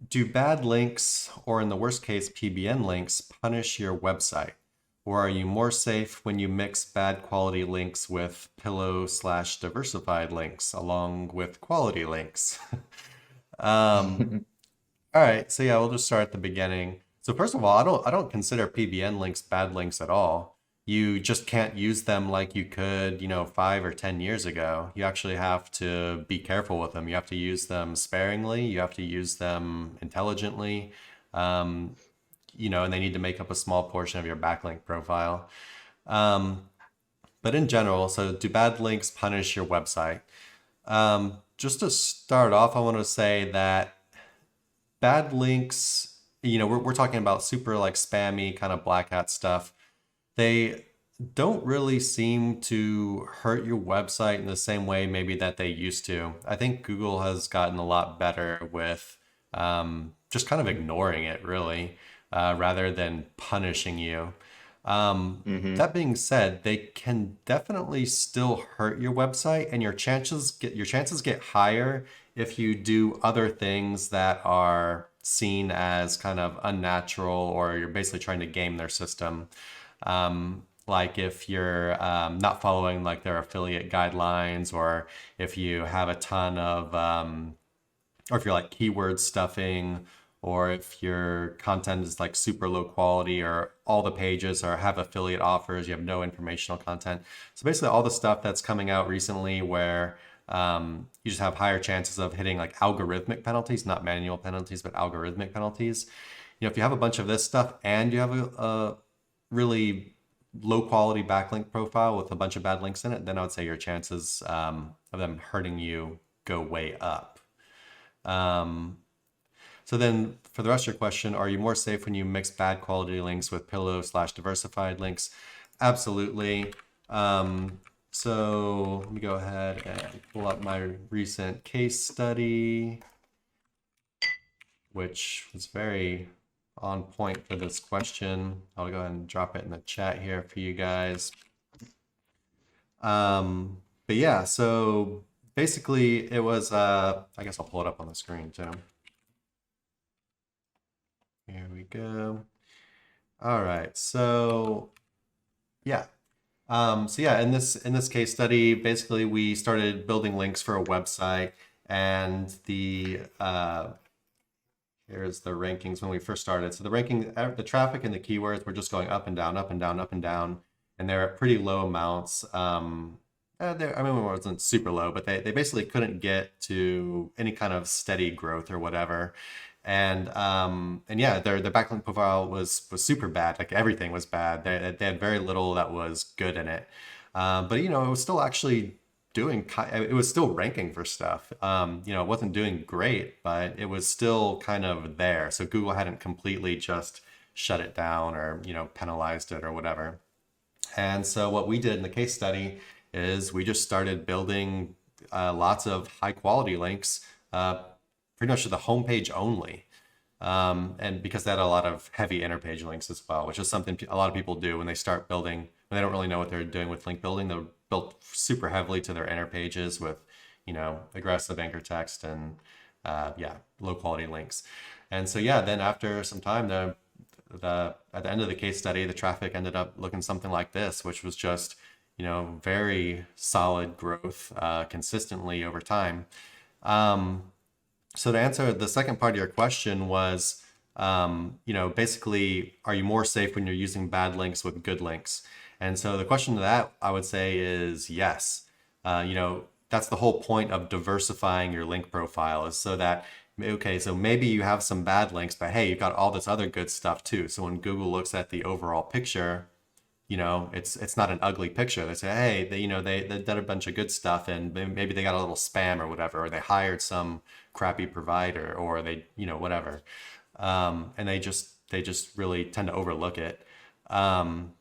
Do bad links, or in the worst case, PBN links, punish your website? Or are you more safe when you mix bad quality links with pillow/diversified links along with quality links? um, all right, so yeah, we'll just start at the beginning. So first of all, I don't consider PBN links bad links at all. You just can't use them like you could, 5 or 10 years ago. You actually have to be careful with them. You have to use them sparingly. You have to use them intelligently. Um, and they need to make up a small portion of your backlink profile. Um, but in general, so do bad links punish your website? Just to start off, I want to say that bad links, we're talking about super like spammy kind of black hat stuff. They don't really seem to hurt your website in the same way maybe that they used to. I think Google has gotten a lot better with just kind of ignoring it, really, rather than punishing you. hmm That being said, they can definitely still hurt your website, and your chances get higher if you do other things that are seen as kind of unnatural, or you're basically trying to game their system. Like if you're not following like their affiliate guidelines, or if you have a ton of or if you're like keyword stuffing, or if your content is like super low quality, or all the pages are have affiliate offers, you have no informational content. So basically all the stuff that's coming out recently where you just have higher chances of hitting like algorithmic penalties, not manual penalties, but algorithmic penalties. If you have a bunch of this stuff and you have a really low quality backlink profile with a bunch of bad links in it, then I would say your chances of them hurting you go way up. Um, so then for the rest of your question, are you more safe when you mix bad quality links with pillow/diversified links? Absolutely. So let me go ahead and pull up my recent case study, which was very on point for this question. I'll go ahead and drop it in the chat here for you guys. But yeah, so basically it was, I guess I'll pull it up on the screen too. Here we go. All right, so yeah. So yeah, in this case study, basically we started building links for a website, and here's the rankings when we first started. So the traffic and the keywords were just going up and down, up and down, up and down, and they're at pretty low amounts. I mean, it wasn't super low, but they basically couldn't get to any kind of steady growth or whatever. And yeah, their backlink profile was super bad. Like everything was bad. They had very little that was good in it. But it was still actually it was still ranking for stuff. It wasn't doing great, but it was still kind of there. So Google hadn't completely just shut it down, or penalized it or whatever. And so what we did in the case study is we just started building lots of high quality links, pretty much to the homepage only. And because they had a lot of heavy interpage links as well, which is something a lot of people do when they start building, when they don't really know what they're doing with link building. They'll build super heavily to their inner pages with, aggressive anchor text and, yeah, low quality links. And so, yeah, then after some time, at the end of the case study, the traffic ended up looking something like this, which was just, very solid growth consistently over time. Um, so to answer the second part of your question was, basically, are you more safe when you're using bad links with good links? And so the question to that, I would say, is yes. That's the whole point of diversifying your link profile, is so that, okay, so maybe you have some bad links, but hey, you've got all this other good stuff too. So when Google looks at the overall picture, it's not an ugly picture. They say, hey, they did a bunch of good stuff, and maybe they got a little spam or whatever, or they hired some crappy provider, or they, whatever. And they just really tend to overlook it. And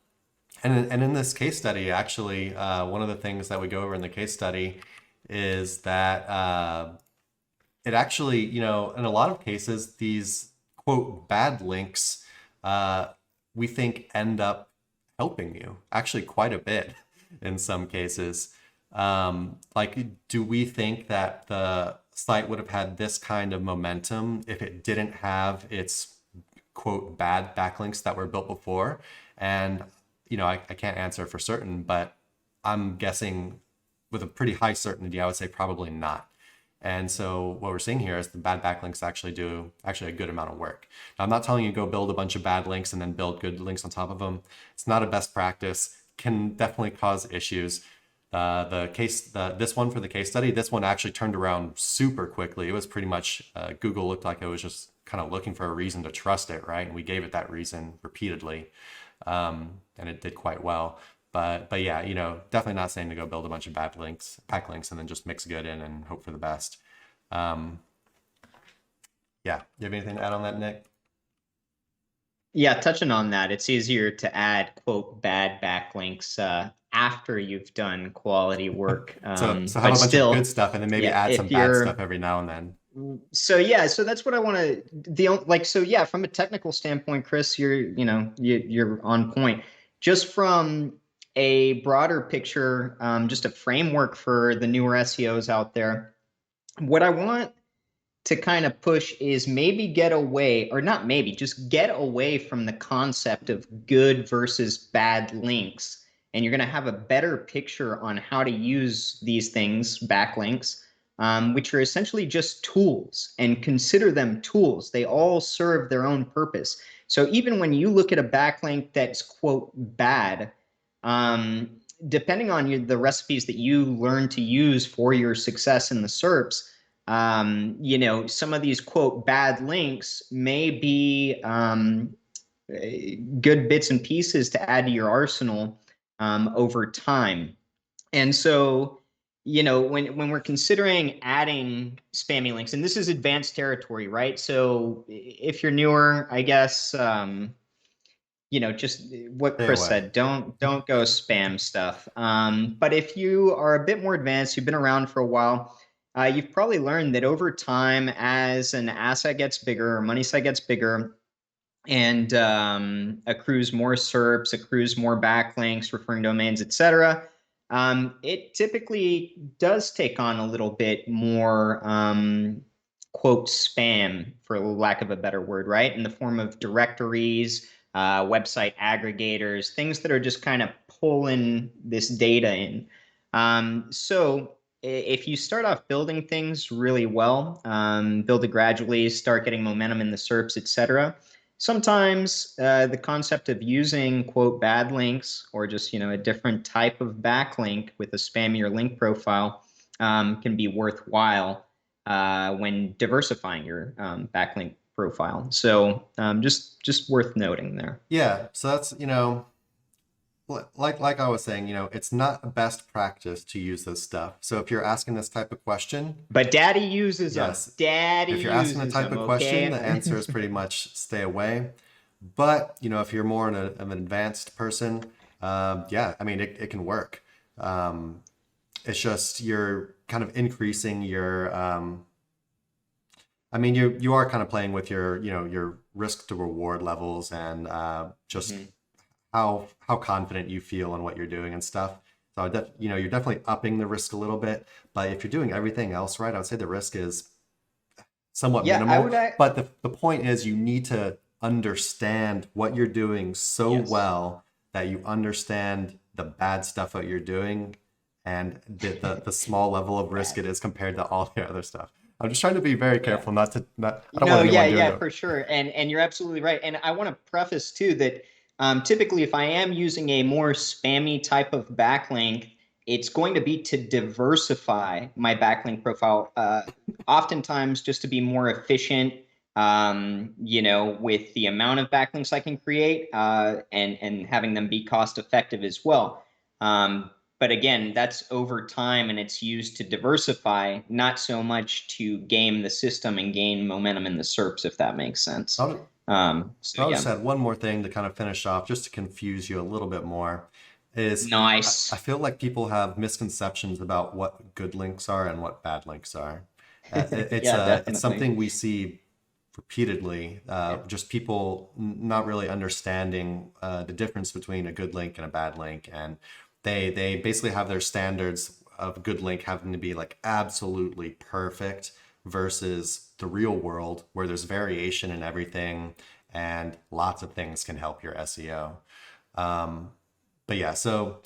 in this case study, actually, one of the things that we go over in the case study is that it actually, in a lot of cases, these quote bad links, uh, we think end up helping you actually quite a bit in some cases. Like, do we think that site would have had this kind of momentum if it didn't have its quote bad backlinks that were built before. And I can't answer for certain, but I'm guessing with a pretty high certainty, I would say probably not. And so what we're seeing here is the bad backlinks actually do a good amount of work. Now, I'm not telling you go build a bunch of bad links and then build good links on top of them. It's not a best practice. Can definitely cause issues. This one for the case study, this one actually turned around super quickly. It was pretty much Google looked like it was just kind of looking for a reason to trust it, right? And we gave it that reason repeatedly, and it did quite well. But yeah, definitely not saying to go build a bunch of backlinks and then just mix good in and hope for the best. Yeah, you have anything to add on that, Nick? Yeah, touching on that, it's easier to add quote bad backlinks after you've done quality work. So have a bunch of good stuff and then maybe add some bad stuff every now and then. So that's what I want to from a technical standpoint, Chris, you're on point. Just from a broader picture, just a framework for the newer SEOs out there, what I want to kind of push is get away from the concept of good versus bad links. And you're going to have a better picture on how to use these things, backlinks, which are essentially just tools, and consider them tools. They all serve their own purpose. So even when you look at a backlink that's quote bad, depending on the recipes that you learn to use for your success in the SERPs, some of these quote bad links may be good bits and pieces to add to your arsenal over time. And so, when we're considering adding spammy links, and this is advanced territory, right? So if you're newer, I guess, just what Chris said, don't go spam stuff. But if you are a bit more advanced, you've been around for a while, you've probably learned that over time, as an asset gets bigger, or money site gets bigger, and accrues more SERPs, accrues more backlinks, referring domains, etc., it typically does take on a little bit more quote spam, for lack of a better word, right? In the form of directories, website aggregators, things that are just kind of pulling this data in. So if you start off building things really well, build it gradually, start getting momentum in the SERPs, etc., sometimes the concept of using quote bad links, or just a different type of backlink with a spammier link profile can be worthwhile when diversifying your backlink profile. So just worth noting there. Yeah, so that's like I was saying, it's not best practice to use this stuff. So if you're asking this type of question, but Daddy uses them. Daddy. If you're asking the type of question, the answer is pretty much stay away. But if you're more of an advanced person, yeah, I mean it can work. It's just you're kind of increasing your. I mean, you are kind of playing with your risk to reward levels and just. Mm-hmm. How confident you feel in what you're doing and stuff. So you're definitely upping the risk a little bit, but if you're doing everything else right, I would say the risk is somewhat minimal. But the point is you need to understand what you're doing so well that you understand the bad stuff that you're doing and the small level of risk it is compared to all the other stuff. I'm just trying to be very careful not to. I don't want anyone doing it. For sure, and you're absolutely right. And I want to preface too that. Typically, if I am using a more spammy type of backlink, it's going to be to diversify my backlink profile, oftentimes just to be more efficient, with the amount of backlinks I can create and having them be cost effective as well. But again, that's over time, and it's used to diversify, not so much to game the system and gain momentum in the SERPs, if that makes sense. I'll just add one more thing to kind of finish off, just to confuse you a little bit more. Is nice. I feel like people have misconceptions about what good links are and what bad links are. It's something we see repeatedly. Just people not really understanding the difference between a good link and a bad link, and they basically have their standards of good link having to be like absolutely perfect. versus the real world where there's variation in everything and lots of things can help your SEO. But yeah, so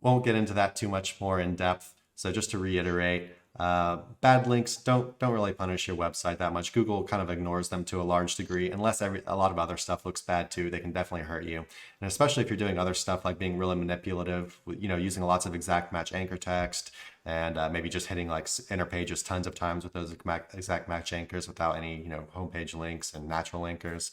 won't get into that too much more in depth. So just to reiterate, bad links don't really punish your website that much. Google kind of ignores them to a large degree, unless a lot of other stuff looks bad too. They can definitely hurt you, and especially if you're doing other stuff like being really manipulative, using lots of exact match anchor text, and maybe just hitting like inner pages tons of times with those exact match anchors without any homepage links and natural linkers.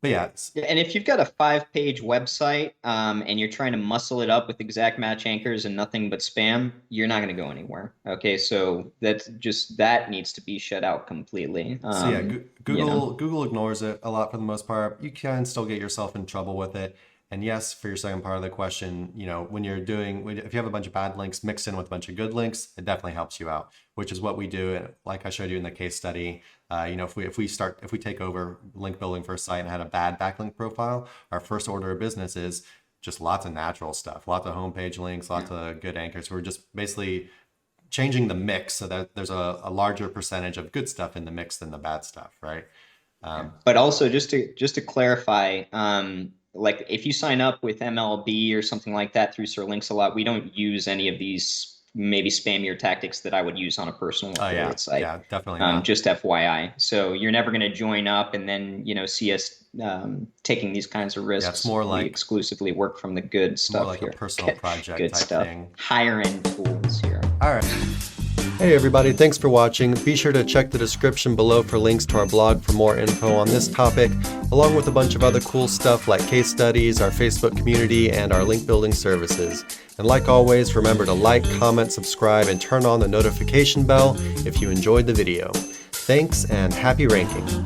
But yeah. And if you've got a 5-page website and you're trying to muscle it up with exact match anchors and nothing but spam, you're not going to go anywhere. Okay, so that needs to be shut out completely. So yeah, Google ignores it a lot for the most part. You can still get yourself in trouble with it. And yes, for your second part of the question, when if you have a bunch of bad links mixed in with a bunch of good links, it definitely helps you out, which is what we do. And like I showed you in the case study, if we take over link building for a site and had a bad backlink profile, our first order of business is just lots of natural stuff, lots of homepage links, lots of good anchors. We're just basically changing the mix so that there's a larger percentage of good stuff in the mix than the bad stuff, right? But also just to clarify, like if you sign up with MLB or something like that through Sir Links-a-Lot, we don't use any of these maybe spamier tactics that I would use on a personal affiliate site. Yeah, definitely not. Just FYI. So you're never going to join up and then see us taking these kinds of risks. Yeah, it's more like we exclusively work from the good stuff. More like here. a personal project good type stuff. thing. Higher end tools here. All right. Hey everybody, thanks for watching. Be sure to check the description below for links to our blog for more info on this topic, along with a bunch of other cool stuff like case studies, our Facebook community, and our link building services. And like always, remember to like, comment, subscribe, and turn on the notification bell if you enjoyed the video. Thanks and happy ranking.